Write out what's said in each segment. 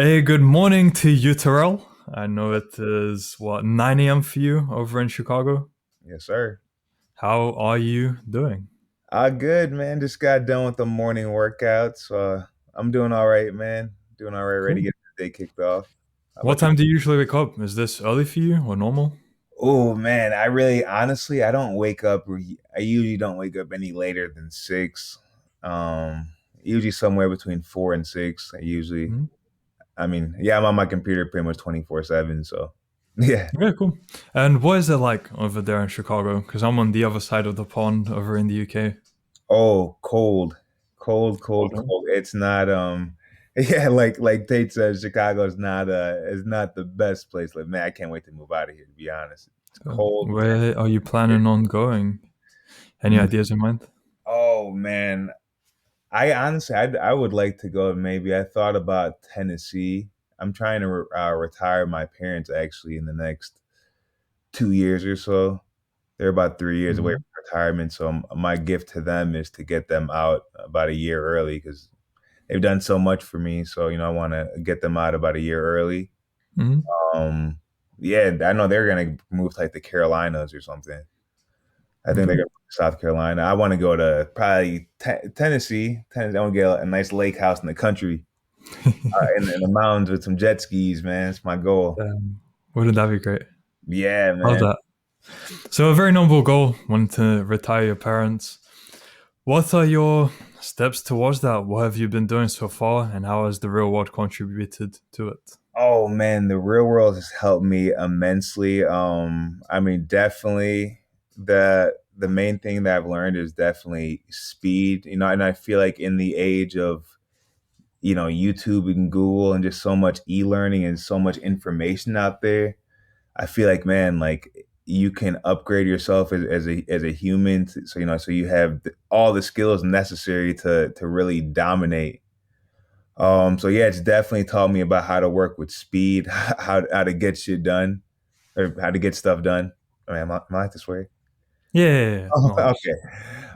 Hey, good morning to you, Terell. I know it is, 9 a.m. for you over in Chicago. Yes, sir. How are you doing? Good, man. Just got done with the morning workouts. I'm doing all right, man. Doing all right, ready to Cool. get the day kicked off. How What about you? time do you usually wake up? Is this early for you or normal? Oh, man. Honestly, I don't wake up. I usually don't wake up any later than 6. Usually somewhere between 4 and 6. Mhm. Yeah, I'm on my computer pretty much 24/7. So, yeah. Okay, cool. And what is it like over there in Chicago? Because I'm on the other side of the pond over in the UK. Oh, cold, cold, cold, Cold, huh? cold. It's not yeah, like Tate says, Chicago is not the best place. Like, man, I can't wait to move out of here, to be honest. It's cold. Where are you planning on going? Any Mm. ideas in mind? Oh man, I would like to go. Maybe I thought about Tennessee. I'm trying to retire my parents actually in the next 2 years or so. They're about 3 years away Mhm. from retirement, so my gift to them is to get them out about a year early because they've done so much for me. So, I want to get them out about a year early. Mhm. Um, yeah, I know they're gonna move to like the Carolinas or something. I think they're Okay. gonna move to South Carolina. I want to go to probably Tennessee. Tennessee. I want to get a nice lake house in the country, in the mountains with some jet skis. Man, it's my goal. Wouldn't that be great? Yeah, Love man. that. So, a very noble goal, wanting to retire your parents. What are your steps towards that? What have you been doing so far, and how has the real world contributed to it? Oh man, the real world has helped me immensely. Definitely the main thing that I've learned is definitely speed. And I feel like in the age of YouTube and Google and just so much e-learning and so much information out there, I feel like, man, like you can upgrade yourself as a human, so you have all the skills necessary to really dominate. So yeah, it's definitely taught me about how to work with speed, how to get shit done, or how to get stuff done. I mean, am I this way? Yeah, yeah, yeah. Oh, No, it's okay.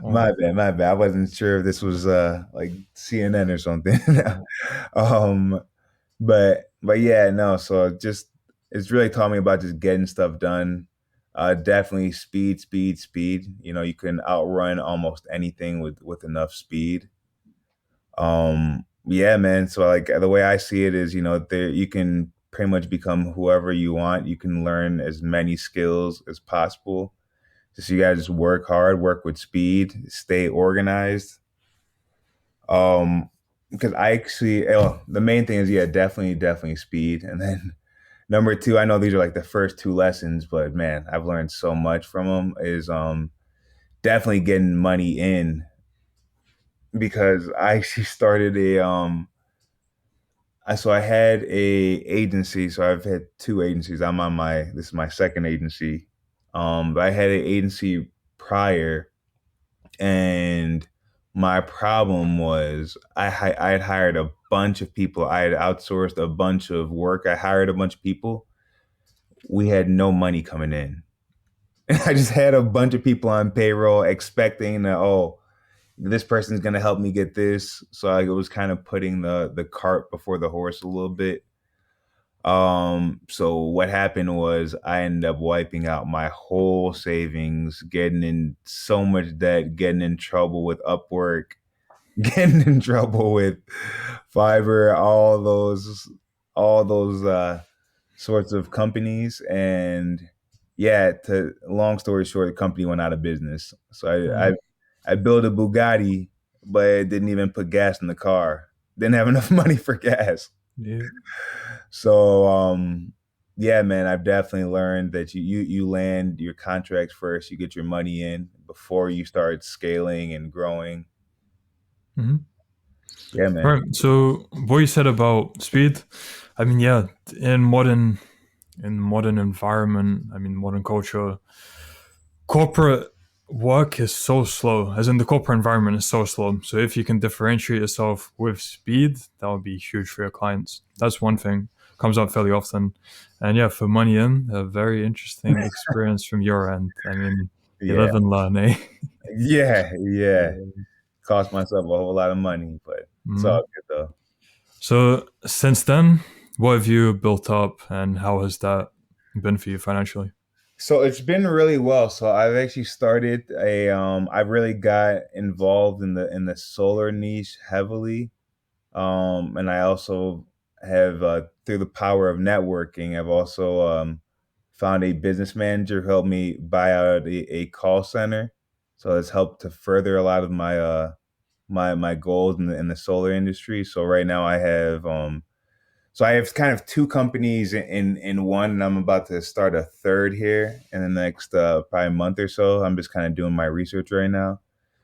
all My good. bad, my bad. I wasn't sure if this was like CNN or something. um, but yeah, no. So just it's really taught me about just getting stuff done. Definitely speed, speed, speed. You can outrun almost anything with enough speed. Yeah, man. So like the way I see it is, there you can pretty much become whoever you want. You can learn as many skills as possible. Just you gotta just work hard, work with speed, stay organized. Because I actually, the main thing is, yeah, definitely, definitely speed. And then number two, I know these are like the first two lessons, but man, I've learned so much from them. Is definitely getting money in because I actually started I had a agency. So I've had two agencies. This is my second agency. But I had an agency prior, and my problem was I had hired a bunch of people. I had outsourced a bunch of work. I hired a bunch of people. We had no money coming in. I just had a bunch of people on payroll expecting that, oh, this person's gonna help me get this. So it was kind of putting the cart before the horse a little bit. So what happened was I ended up wiping out my whole savings, getting in so much debt, getting in trouble with Upwork, getting in trouble with Fiverr, all those sorts of companies. And yeah, to long story short, the company went out of business. So Mhm. I built a Bugatti, but it didn't even put gas in the car. Didn't have enough money for gas. Yeah. So yeah, man, I've definitely learned that you land your contracts first, you get your money in before you start scaling and growing. Mhm. Yeah, man. Right. So, what you said about speed, I mean, yeah, in modern environment, I mean, modern culture, corporate work is so slow, as in the corporate environment is so slow. So if you can differentiate yourself with speed, that would be huge for your clients. That's one thing. Comes up fairly often. And yeah, for money in, a very interesting experience from your end. I mean, you Yeah. live and learn, eh? Yeah, yeah. Cost myself a whole lot of money, but it's all Mhm. good though. So since then, What have you built up, and how has that been for you financially? So it's been really well. So I've actually started I really got involved in the solar niche heavily. And I also have through the power of networking, I've also found a business manager who helped me buy out a call center. So it's helped to further a lot of my goals in the solar industry. So right now I have kind of two companies in one, and I'm about to start a third here in the next probably month or so. I'm just kind of doing my research right now.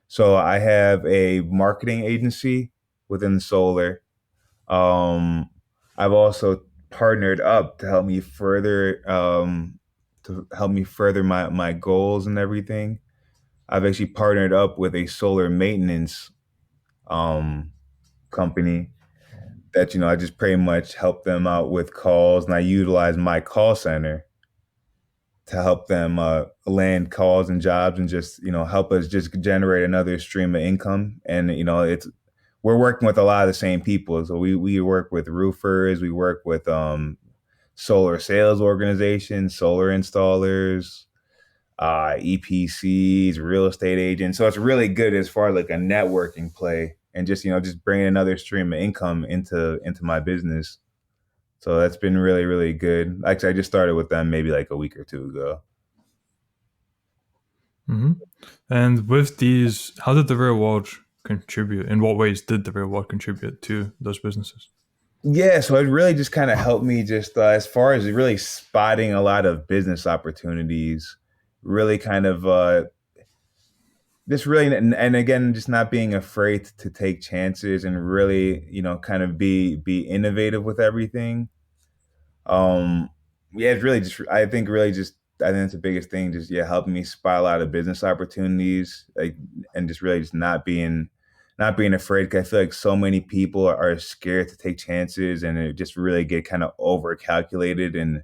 So I have a marketing agency within solar. I've also partnered up to help me further my goals and everything. I've actually partnered up with a solar maintenance um, company that I just pretty much help them out with calls, and I utilize my call center to help them land calls and jobs, and just help us just generate another stream of income. And it's we're working with a lot of the same people. So we work with roofers, we work with solar sales organizations, solar installers, EPCs, real estate agents. So it's really good as far as like a networking play, and just just bringing another stream of income into my business. So that's been really really good. Actually, I just started with them maybe like a week or two ago. Hmm. And with these, how did the real world contribute? In what ways did the real world contribute to those businesses? Yeah, so it really just kind of helped me just as far as really spotting a lot of business opportunities, really kind of just really, and again, just not being afraid to take chances and really, kind of be innovative with everything. Um, yeah, it's really just I think that's the biggest thing, just yeah, helping me spot a lot of business opportunities, like, and just really just not being afraid. 'Cause I feel like so many people are scared to take chances, and it just really get kind of over calculated. And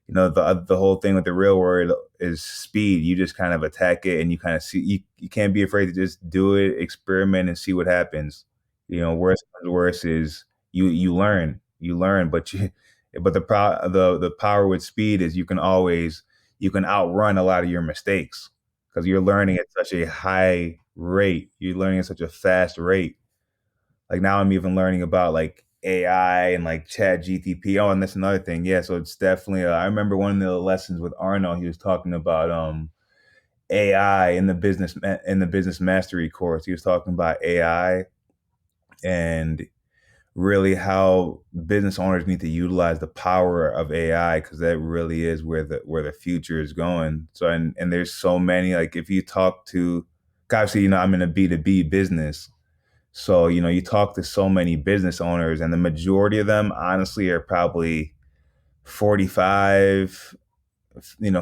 the whole thing with the real world is speed. You just kind of attack it, and you kind of see you can't be afraid to just do it, experiment, and see what happens. Worst comes worst is you learn, but the power with speed is you can outrun a lot of your mistakes because you're learning at such a high rate. You're learning at such a fast rate. Like now I'm even learning about like AI and like chat GTP. Oh, and that's another thing. Yeah. So it's definitely, I remember one of the lessons with Arno, he was talking about, AI in in the business mastery course. He was talking about AI and really how business owners need to utilize the power of AI, because that really is where the future is going. So and there's so many, like if you talk to, obviously, I'm in a B2B business. So, you talk to so many business owners, and the majority of them honestly are probably 45,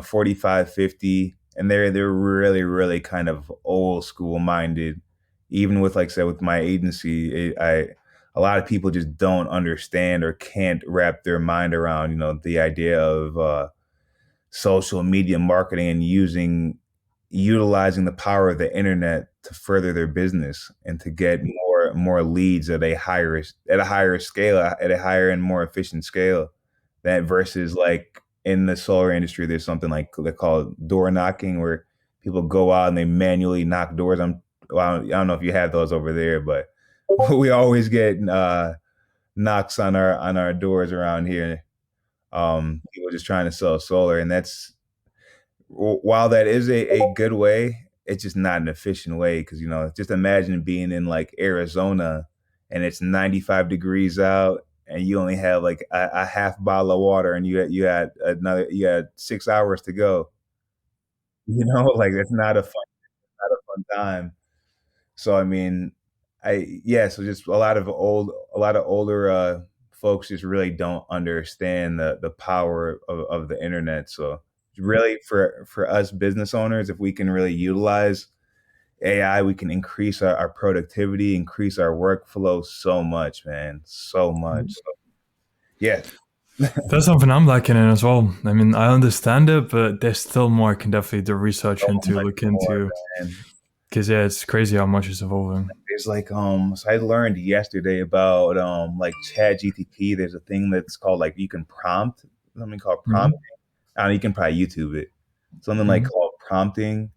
45, 50, and they're really really kind of old school minded. Even with, like I said, with my agency, I a lot of people just don't understand or can't wrap their mind around, the idea of social media marketing and utilizing the power of the internet to further their business and to get more leads at a higher scale, at a higher and more efficient scale. That versus like in the solar industry, there's something like they call door knocking, where people go out and they manually knock doors. I don't know if you have those over there, but we always get knocks on our doors around here. People just trying to sell solar, and that's while that is a good way, it's just not an efficient way. Because just imagine being in like Arizona and it's 95 degrees out, and you only have like a half bottle of water, and you had 6 hours to go. Like it's not a fun time. So I mean, so just a lot of older folks just really don't understand the power of the internet. So really, for us business owners, if we can really utilize AI, we can increase our productivity, increase our workflow so much, man, so much. So, yeah. That's something I'm lacking in as well. I mean, I understand it, but there's still more I can definitely do research So into, much look more, into, man. Because yeah, it's crazy how much it's evolving. There's like so I learned yesterday about like Chat GTP. There's a thing that's called like you can prompt something called prompt. Hmm. I don't know, you can probably YouTube it. Something like Hmm. called prompting,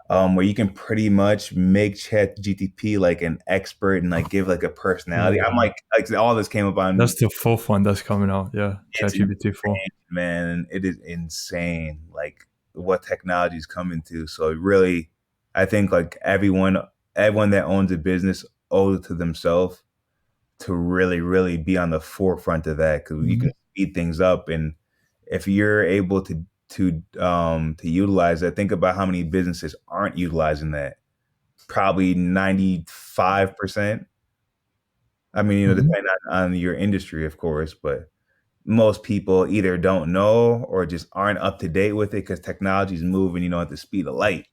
where you can pretty much make Chat GTP like an expert and like give like a personality. I'm Yeah, like all this came up on that's the fourth one that's coming out. Yeah, it's ChatGPT 4. insane, man. It is insane, like what technology is coming to. So really, I think like everyone that owns a business owes it to themselves to really, really be on the forefront of that because you Hmm. can speed things up, and if you're able to utilize that, think about how many businesses aren't utilizing that. Probably 95%. I mean, Hmm. depending on your industry, of course, but most people either don't know or just aren't up to date with it because technology is moving, at the speed of light.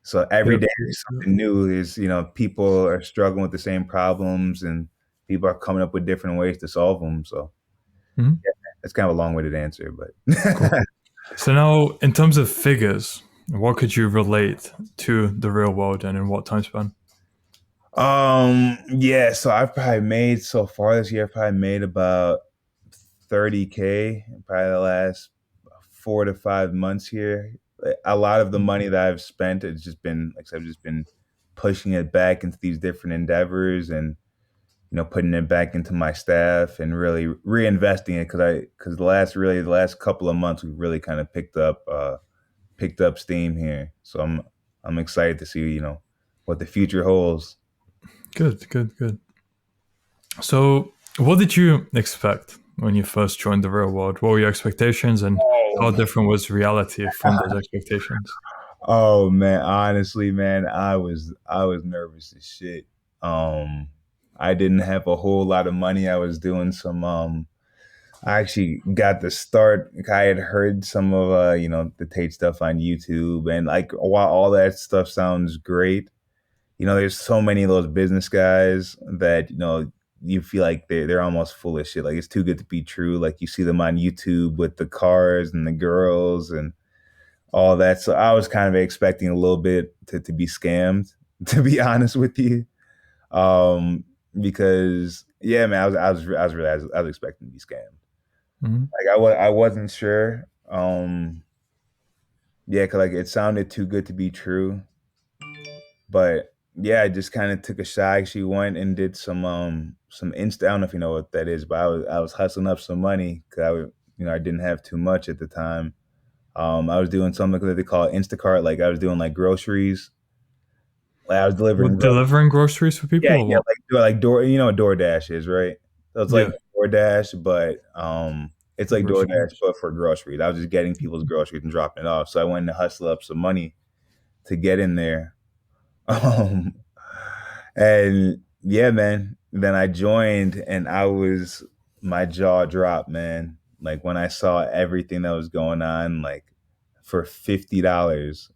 So every Yep. day Yep. there's Yep. something new. Is people are struggling with the same problems, and people are coming up with different ways to solve them. So Hmm. yeah, that's kind of a long-winded answer, Cool. but So now, in terms of figures, what could you relate to the real world and in what time span? yeah. So I've probably made so far this year. I've probably made about 30K in probably the last 4 to 5 months here. A lot of the money that I've spent has just been, like I said, I've just been pushing it back into these different endeavors and putting it back into my staff and really reinvesting it because the last couple of months we've really kind of picked up steam here. So I'm excited to see what the future holds. Good, good, good. So, what did you expect when you first joined the real world? What were your expectations, and how Oh, different was reality from those expectations? oh man, honestly, man, I was nervous as shit. Um, I didn't have a whole lot of money. I was doing some I actually got the start. I had heard some of the Tate stuff on YouTube, and like while all that stuff sounds great, there's so many of those business guys that you feel like they're almost full of shit. Like it's too good to be true. Like you see them on YouTube with the cars and the girls and all that. So I was kind of expecting a little bit to be scammed, to be honest with you. Um, because yeah, man, I was expecting to be scammed. Hmm. Like I wasn't sure. Yeah, cause like it sounded too good to be true. But yeah, I just kind of took a shot. I actually went and did some Insta. I don't know if you know what that is, but I was hustling up some money because I didn't have too much at the time. I was doing something that they call Instacart. Like I was doing like groceries. Like I was delivering What, delivering groceries for people yeah, or yeah, what? like what DoorDash is, right? So it's like Yeah, DoorDash, but it's for like groceries. DoorDash but for groceries. I was just getting people's groceries and dropping it off. So I went to hustle up some money to get in there. Um and yeah, man. Then I joined and my jaw dropped, man. Like when I saw everything that was going on, like for $50,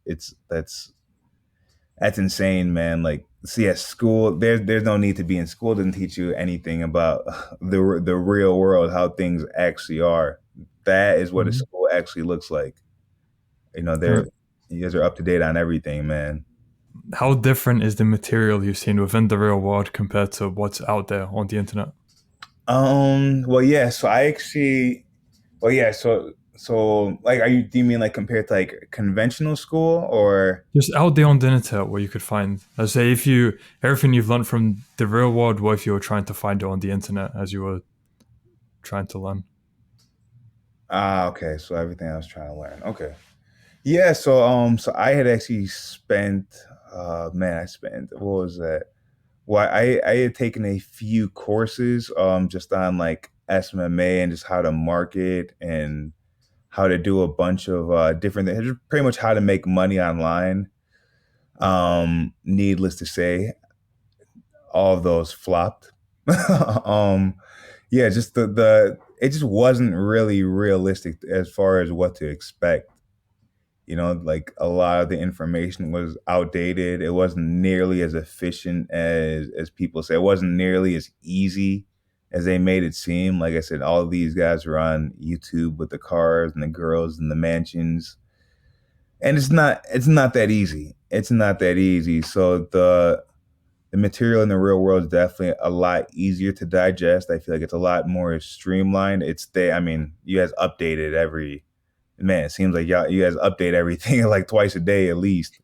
that's insane, man. Like, see, at school, there's no need to be in school. Doesn't teach you anything about the real world, how things actually are. That is what a Hmm. school actually looks like. Uh, You guys are up to date on everything, man. how different is the material you've seen within the real world compared to what's out there on the internet? Well, yeah. So I actually, well, yeah. So, like, do you mean like compared to like conventional school or? Just out there on the internet where you could find, let's say, if you everything you've learned from the real world, what if you were trying to find it on the internet as you were trying to learn? Ah, okay. So everything I was trying to learn. Okay. Yeah, so I had actually spent man, I spent what was that? Well, I had taken a few courses just on like SMMA and just how to market and how to do a bunch of different things, just pretty much how to make money online. Needless to say, all of those flopped. um yeah, just the it just wasn't really realistic as far as what to expect. Like a lot of the information was outdated. It wasn't nearly as efficient as people say. It wasn't nearly as easy as they made it seem. Like I said, all of these guys were on YouTube with the cars and the girls and the mansions. and it's not that easy. It's not that easy. So the material in the real world is definitely a lot easier to digest. I feel like it's a lot more streamlined. I mean, you guys update it every man. It seems like you guys update everything like twice a day at least.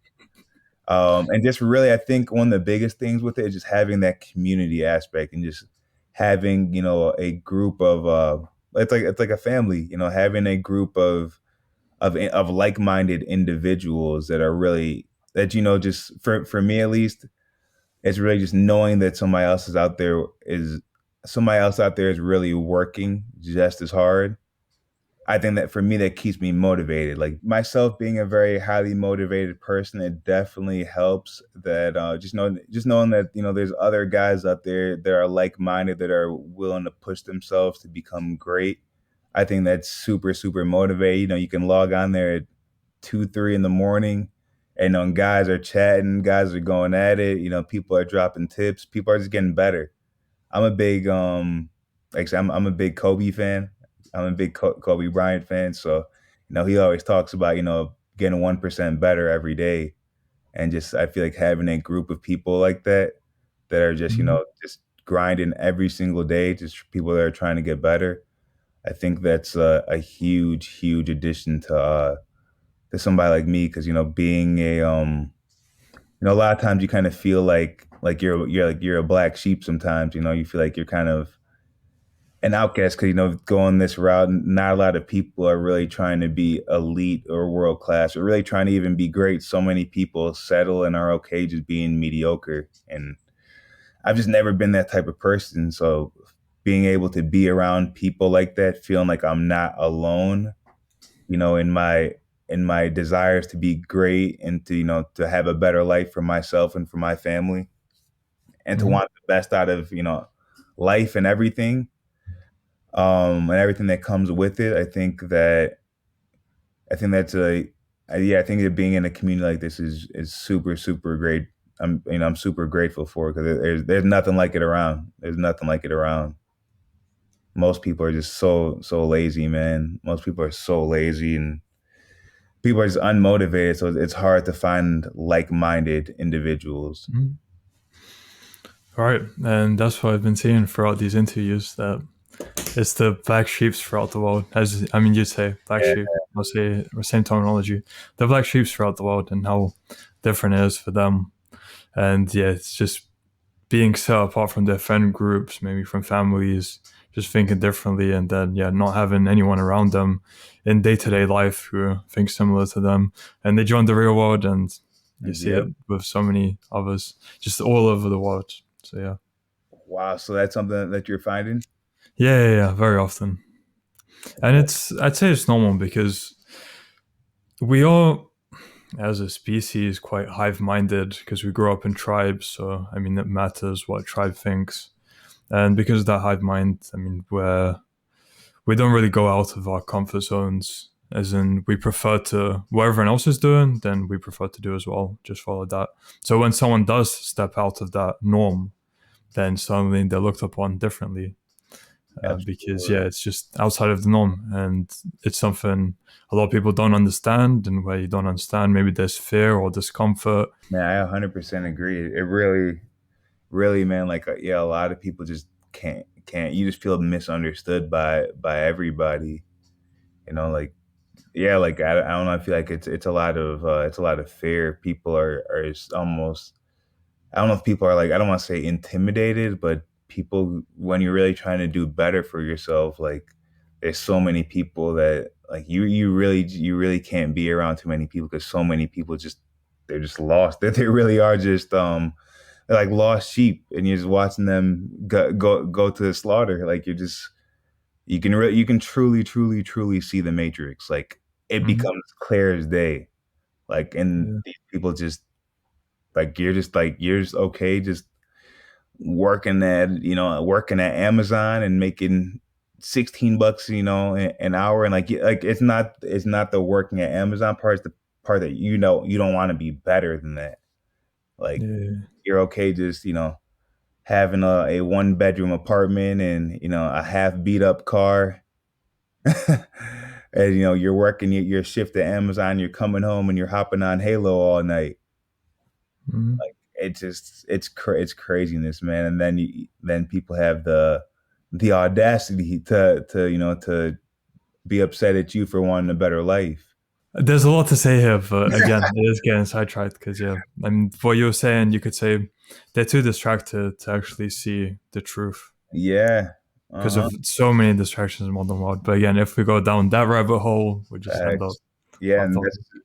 And just really, I think one of the biggest things with it is just having that community aspect and just having, a group of, it's like a family, having a group of like-minded individuals that are really, that, just for me at least, it's really just knowing that somebody else out there is really working just as hard. I think that for me, that keeps me motivated. Like myself being a very highly motivated person, it definitely helps that just knowing that there's other guys out there that are like minded that are willing to push themselves to become great. I think that's super super motivating. You can log on there at 2 3 in the morning, and guys are chatting, guys are going at it. People are dropping tips, people are just getting better. I'm a big like I said, I'm a big Kobe fan. I'm a big Kobe Bryant fan. So, he always talks about, getting 1% better every day. And just I feel like having a group of people like that are just, Mhm. just grinding every single day, just people that are trying to get better. I think that's a huge, huge addition to somebody like me, because being a lot of times you kind of feel like you're a black sheep sometimes. You feel like you're kind of an outcast because going this route, not a lot of people are really trying to be elite or world class or really trying to even be great. So many people settle and are okay just being mediocre, and I've just never been that type of person. So being able to be around people like that, feeling like I'm not alone, in my desires to be great and to have a better life for myself and for my family, and to Mhm. want the best out of life and everything, and everything that comes with it. I think that's yeah, I think that being in a community like this is super super great. I'm super grateful for it, because there's nothing like it around. There's nothing like it around. Most people are just so lazy, man. Most people are so lazy, and people are just unmotivated. So it's hard to find like-minded individuals. Mhm. Right, and that's what I've been seeing throughout these interviews. That it's the black sheeps throughout the world. As I mean, you say black Yeah, sheep. I'll say the same terminology. The black sheeps throughout the world and how different it is for them. And yeah, it's just being set apart from their friend groups, maybe from families, just thinking differently, and then yeah, not having anyone around them in day to day life who think similar to them, and they join the real world, and you see it yep. with so many others, just all over the world. So yeah, Wow. So that's something that you're finding. yeah, very often, and Wow. I'd say it's normal because we are as a species quite hive minded because we grow up in tribes. So I mean, it matters what tribe thinks, and because of that hive mind, I mean, we don't really go out of our comfort zones. As in, we prefer to what everyone else is doing, then we prefer to do as well. Just follow that. So when someone does step out of that norm, then suddenly they're looked upon differently because yeah, Absolutely. it's just outside of the norm, and it's something a lot of people don't understand. And where you don't understand, maybe there's fear or discomfort. Man, I 100% agree. It really, really, man, like yeah, a lot of people just can't. You just feel misunderstood by everybody. Like yeah, like I don't know. I feel like it's a lot of fear. People are just almost. I don't know if people are like, I don't want to say intimidated, but people, when you're really trying to do better for yourself, like there's so many people that like you really can't be around too many people, because so many people they're just lost. That they really are just they're like lost sheep, and you're just watching them go to the slaughter. Like you can truly truly truly see the matrix. Like it Mhm. becomes clear as day. Like, and Yeah. these people just you're just okay just working at Amazon and making 16 bucks, an hour. And like it's not the working at Amazon part, it's the part that you don't want to be better than that. Like Yeah. you're okay just, having a one bedroom apartment and, a half beat up car. and you're working your shift at Amazon, you're coming home and you're hopping on Halo all night. Mhm. It's craziness, man. And then people have the audacity to be upset at you for wanting a better life. There's a lot to say here, but again, it is getting sidetracked because yeah, I mean, what you were saying, you could say they're too distracted to actually see the truth Yeah. because Uh-huh. of so many distractions in modern world. But again, if we go down that rabbit hole, we just end up Facts. Yeah, fucked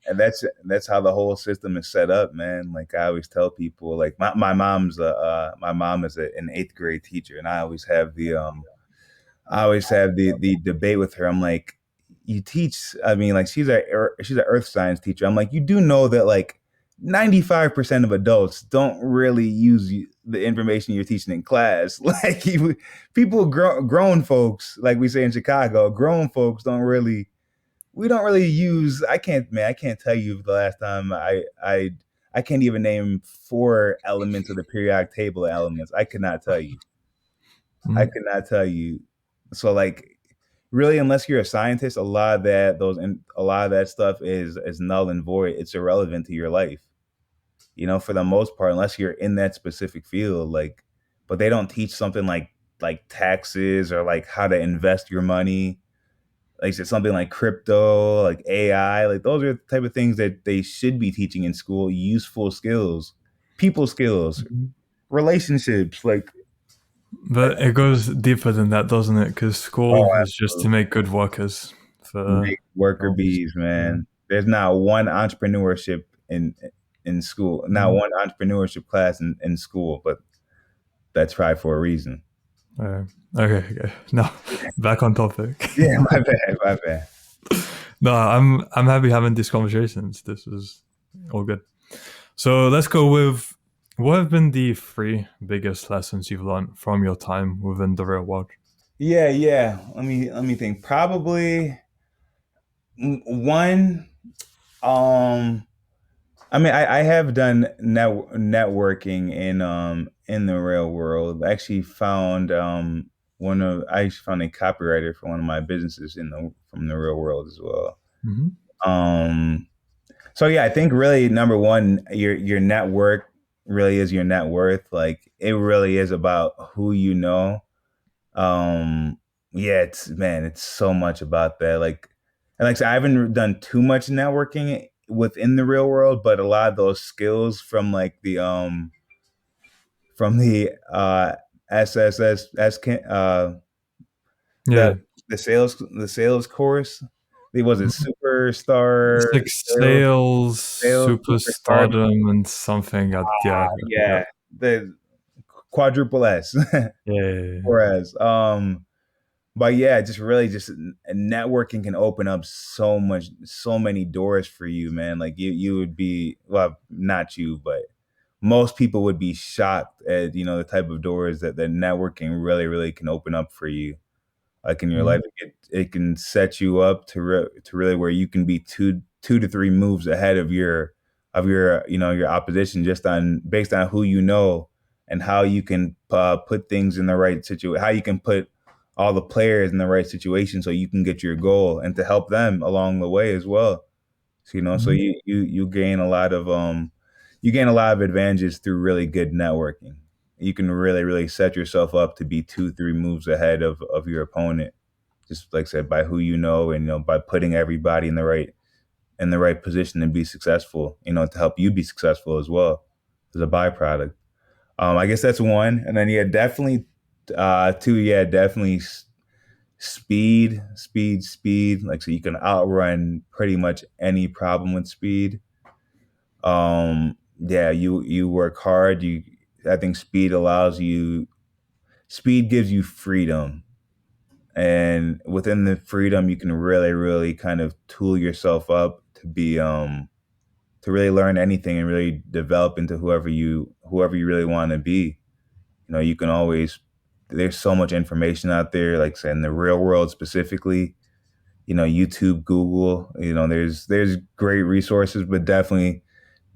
and up. that's how the whole system is set up, man. Like I always tell people, like my mom is an eighth grade teacher, and I always have the debate with her. I'm like, you teach. I mean, like she's an earth science teacher. I'm like, you do know that like 95% of adults don't really use the information you're teaching in class. Like people, grown folks, like we say in Chicago, grown folks don't really. We don't really use. I can't tell you the last time I can't even name four elements of the periodic table of elements. I could not tell you. I Mhm. could not tell you. So like really, unless you're a scientist, a lot of that stuff is null and void. It's irrelevant to your life. For the most part, unless you're in that specific field, like, but they don't teach something like taxes or like how to invest your money. Like I said, something like crypto, like AI, like those are the type of things that they should be teaching in school. Useful skills, people skills, Mhm. relationships. Like But it goes deeper than that, doesn't it? Because oh, school is just to absolutely. make good workers for Make worker jobs. bees, Yeah. man. There's not one entrepreneurship in school, not Mhm. one entrepreneurship class in school, but that's probably for a reason. Uh, okay, okay. Now back on topic. Yeah, my bad, my bad. No, I'm happy having these conversations. This is all good. So let's go with what have been the three biggest lessons you've learned from your time within the real world? Yeah, yeah. Let me think. Probably one. Um, I mean, I have done networking in the real world. I actually found a copywriter for one of my businesses from the real world as well. Mm-hmm. Um, so yeah, I think really number one, your network really is your net worth. Like it really is about who you know. Um, yeah, it's so much about that. And like I said, I haven't done too much networking within the real world, but a lot of those skills from the SSS the Yeah, the sales course. It was it it's superstar like sales, superstar. superstardom, and something. Yeah, I forgot. Yeah, the quadruple S. Yeah, Whereas, but yeah, just really just networking can open up so many doors for you, man. Like you would be, well, not you, but most people would be shocked at the type of doors that the networking really really can open up for you. Like in your mm-hmm. life, it can set you up to really where you can be two to three moves ahead of your your opposition just on based on who you know and how you can put things in the right situation, how you can put all the players in the right situation so you can get your goal and to help them along the way as well. So Mm-hmm. you gain a lot of advantages through really good networking. You can really, really set yourself up to be two, three moves ahead of your opponent. Just like I said, by who you know and by putting everybody in the right position to be successful, to help you be successful as well as a byproduct. I guess that's one. And then yeah, definitely two, yeah, definitely speed. Like so you can outrun pretty much any problem with speed. Yeah, you work hard. I think speed gives you freedom. And within the freedom, you can really, really kind of tool yourself up to really learn anything and really develop into whoever you really want to be. You can always there's so much information out there, like say in the real world specifically, YouTube, Google, there's great resources, but definitely,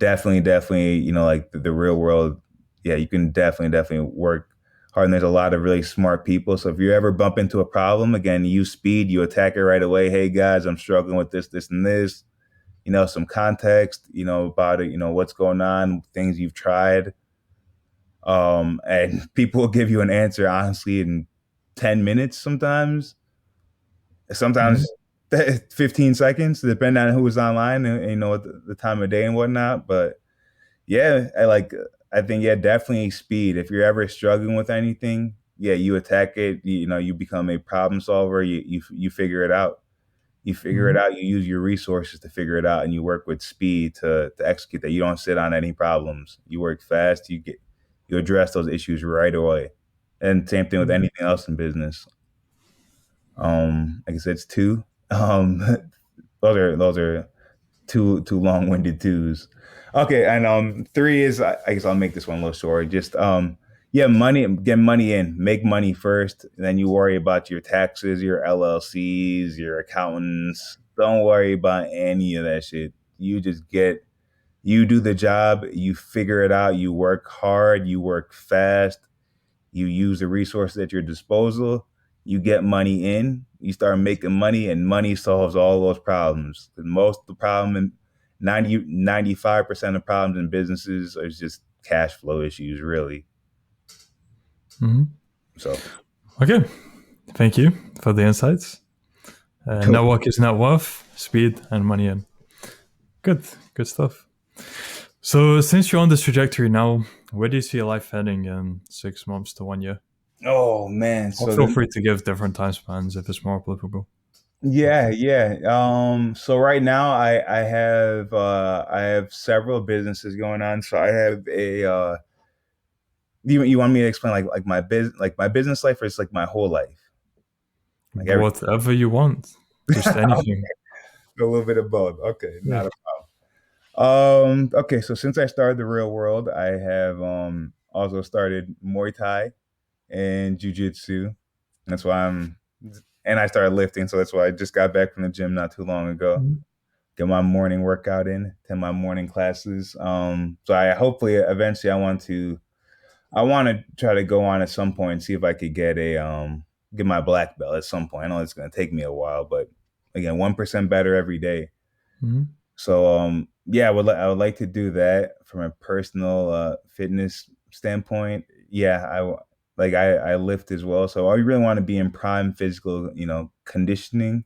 like the real world, yeah, you can definitely work hard, and there's a lot of really smart people. So if you ever bump into a problem, again, use speed, you attack it right away. Hey guys, I'm struggling with this, this, and this. Some context, about it, what's going on, things you've tried. And people will give you an answer honestly in 10 minutes sometimes. Mm-hmm. Sometimes 15 seconds, depending on who was online and what the time of day and whatnot. But yeah, I think yeah, definitely speed. If you're ever struggling with anything, yeah, you attack it. You become a problem solver. You figure it out. You figure it Mm-hmm. out. You use your resources to figure it out, and you work with speed to execute that. You don't sit on any problems. You work fast. You address those issues right away. And same thing with anything else in business. Like I said, it's two. Those are two long-winded twos. Okay, and three is I guess I'll make this one a little short. Just yeah, get money in, make money first, then you worry about your taxes, your LLCs, your accountants. Don't worry about any of that shit. You do the job, you figure it out, you work hard, you work fast, you use the resources at your disposal, you get money in, you start making money, and money solves all those problems. Most of the problem in 95% of problems in businesses are just cash flow issues, really. Mm-hmm. So, Okay, thank you for the insights. Network is net worth, speed, and money in. Good, good stuff. So, since you're on this trajectory now, where do you see your life heading in 6 months to 1 year? oh man, Or so feel the free to give different time spans if it's more applicable. yeah, yeah. So right now I have several businesses going on. So I have a you want me to explain like my business life, or it's like my whole life, like everything. Whatever you want, just anything. A little bit of both. Okay, Yeah. not a okay, so since I started the real world, I have also started Muay Thai and Jiu-Jitsu. That's why and I started lifting, so that's why I just got back from the gym not too long ago. Mhm. Get my morning workout in, attend my morning classes. So I hopefully eventually I want to try to go on at some point and see if I could get my black belt at some point. I know it's going to take me a while, but again, 1% better every day. Mhm. So yeah, I would like to do that from a personal fitness standpoint. Yeah, I lift as well, so I really want to be in prime physical, conditioning.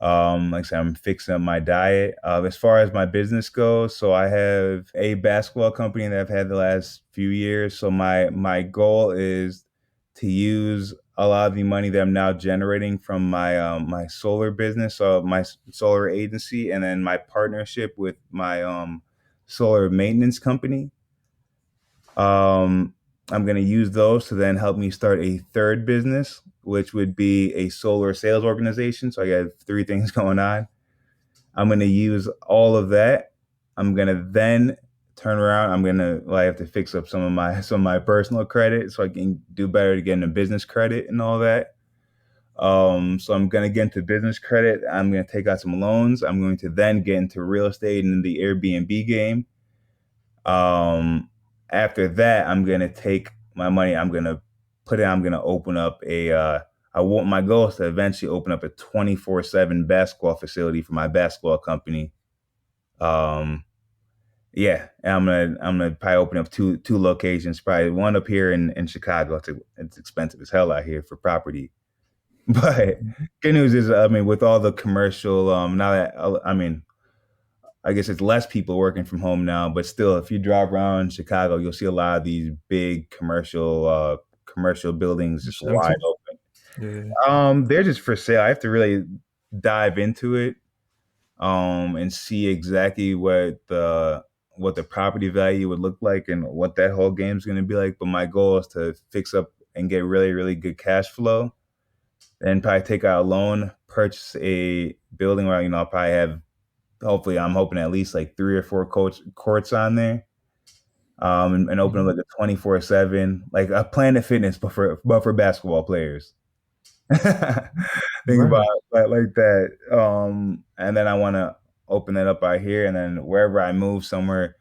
Like I said, I'm fixing up my diet. As far as my business goes, so I have a basketball company that I've had the last few years. So my goal is to use a lot of the money that I'm now generating from my solar business, so my solar agency, and then my partnership with my solar maintenance company. Um, I'm going to use those to then help me start a third business, which would be a solar sales organization. So I got three things going on. I'm going to use all of that. I'm going to then turn around. I have to fix up some of my personal credit so I can do better to get into business credit and all that. So I'm going to get into business credit. I'm going to take out some loans. I'm going to then get into real estate and the Airbnb game. Um, After that, I'm gonna take my money. I'm gonna put it. I'm gonna open up a. My goal is to eventually open up a 24/7 basketball facility for my basketball company. Um, yeah, and I'm gonna probably open up two locations. Probably one up here in Chicago. It's expensive as hell out here for property. But good news is, I mean, with all the commercial, now that I mean, I guess it's less people working from home now, but still, if you drive around Chicago, you'll see a lot of these big commercial buildings just wide Incentives? open. Yeah. They're just for sale. I have to really dive into it, and see exactly what the property value would look like and what that whole game's going to be like. But my goal is to fix up and get really, really good cash flow, and probably take out a loan, purchase a building where I'll probably have, hopefully I'm hoping at least like three or four courts on there, and open up Mhm. like a 24/7, like a Planet Fitness, but for basketball players. Think Very about nice. that like that. And then I want to open that up out here, and then wherever I move, somewhere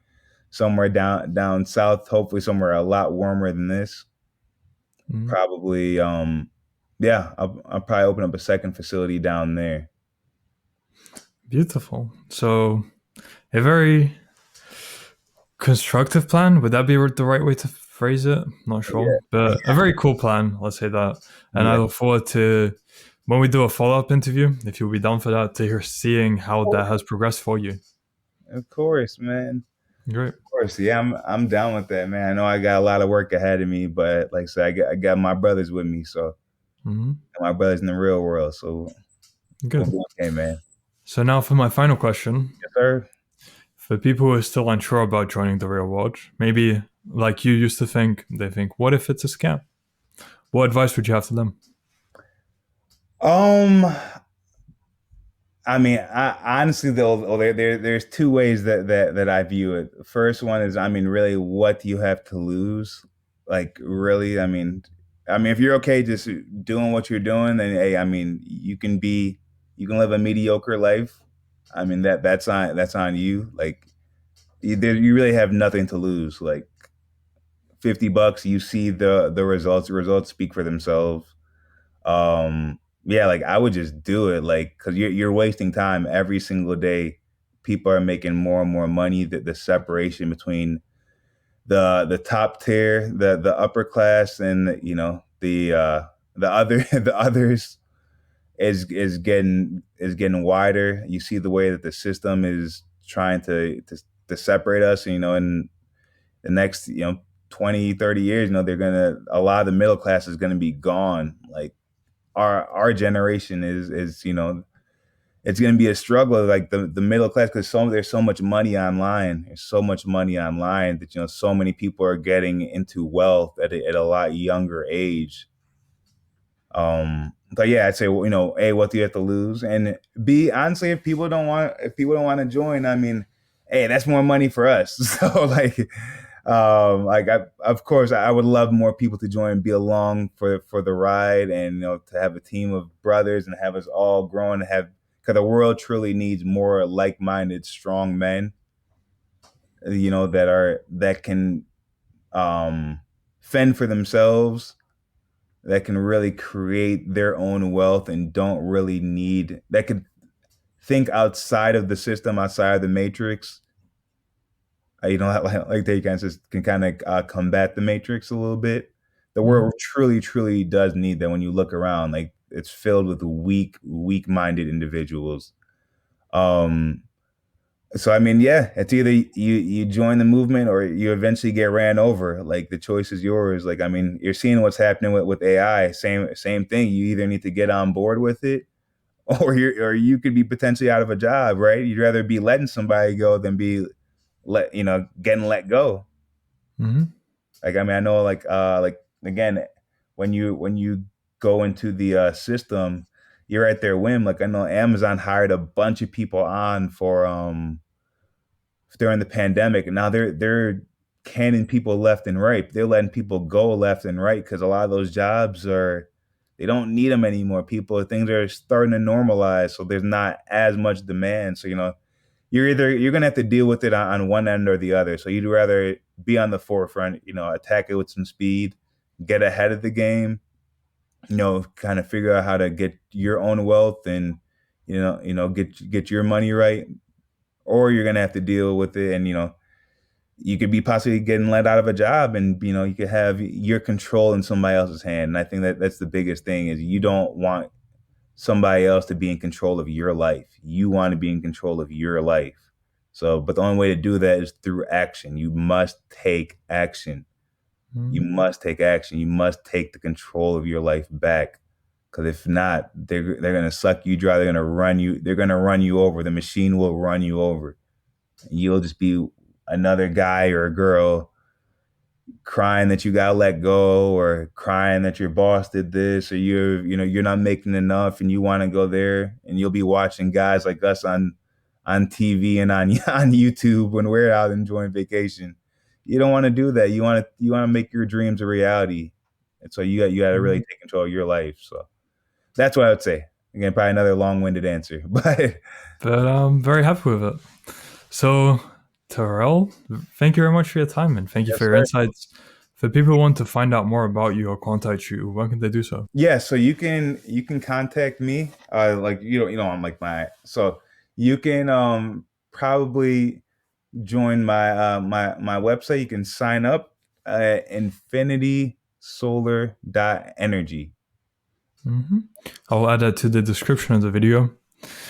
down south, hopefully somewhere a lot warmer than this. Mhm. probably, yeah, I'll probably open up a second facility down there. Beautiful. So, a very constructive plan. Would that be the right way to phrase it? Not sure, Yeah, but a very cool plan. Let's say that. And I yeah. look forward to when we do a follow up interview, if you'll be down for that, to hear seeing how that has progressed for you. Of course, man. Great. Of course, yeah, I'm down with that, man. I know I got a lot of work ahead of me, but like I said, I got my brothers with me, so Hmm. my brothers in the real world, so we'll Good. be okay, man. So now for my final question. Yes, sir. For people who are still unsure about joining the real world, maybe like you used to think, they think, what if it's a scam? What advice would you have to them? Um, I mean, honestly, though, there's two ways that I view it. The first one is, I mean, really, what do you have to lose? Like, really, I mean, if you're okay just doing what you're doing, then hey, I mean, you can live a mediocre life. I mean, that's on you. Like, you really have nothing to lose. Like, $50, you see the results. The results speak for themselves. Yeah, like I would just do it, like because you're wasting time every single day. People are making more and more money. That the separation between the top tier, the upper class, and the other the others is getting wider. You see the way that the system is trying to separate us. In the next 20-30 years, they're gonna a lot of the middle class is gonna be gone. Like our generation is it's going to be a struggle, like the middle class, because there's so much money online. There's so much money online that so many people are getting into wealth at a lot younger age. But yeah, I'd say, well, A, what do you have to lose? And B, honestly, if people don't want to join, I mean, hey, that's more money for us. So of course, I would love more people to join, be along for the ride, and to have a team of brothers and have us all grow and have, because the world truly needs more like-minded, strong men, that can fend for themselves, that can really create their own wealth and don't really need that could think outside of the system, outside of the matrix. Like they can kind of combat the matrix a little bit. The Hmm. world truly, truly does need that. When you look around, like it's filled with weak-minded individuals. Um, so I mean, yeah, it's either you join the movement or you eventually get ran over. Like the choice is yours. Like I mean, you're seeing what's happening with AI. Same thing. You either need to get on board with it, or you could be potentially out of a job. Right? You'd rather be letting somebody go than be getting let go. Hmm. Like I mean, I know like again, when you go into the system, you're at their whim. Like I know Amazon hired a bunch of people on for during the pandemic, and now they're canning people left and right. They're letting people go left and right because a lot of those jobs they don't need them anymore. Things are starting to normalize, so there's not as much demand. So you're gonna have to deal with it on one end or the other. So you'd rather be on the forefront, attack it with some speed, get ahead of the game, kind of figure out how to get your own wealth and get your money right, or you're gonna have to deal with it, and you could be possibly getting let out of a job, and you could have your control in somebody else's hand. And I think that that's the biggest thing, is you don't want somebody else to be in control of your life. You want to be in control of your life. So, but the only way to do that is through action. You must take action. You Hmm. must take action. You must take the control of your life back. Because if not, they're gonna suck you dry. They're gonna run you. They're gonna run you over. The machine will run you over. You'll just be another guy or a girl crying that you got let go, or crying that your boss did this, or you're not making enough and you want to go there, and you'll be watching guys like us on TV and on on YouTube when we're out enjoying vacation. You don't want to do that. You want to make your dreams a reality. And so you got to really Hmm. take control of your life. So that's what I would say. Again, probably another long-winded answer, but But I'm very happy with it. So, Terrell, thank you very much for your time and thank you yes, for your sir. insights. if people want to find out more about you or contact you, when can they do so? Yeah, so you can contact me. Like I'm like my so you can probably join my website. You can sign up at infinitysolar.energy. Hmm. I'll add that to the description of the video.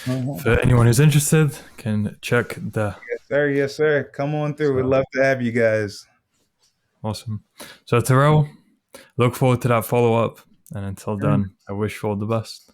Mhm. For anyone who's interested, can check the. Yes, sir. Yes, sir. Come on through. We'd So love to have you guys. awesome. So Terrell, look forward to that follow up. And until Mm. then, I wish you all the best.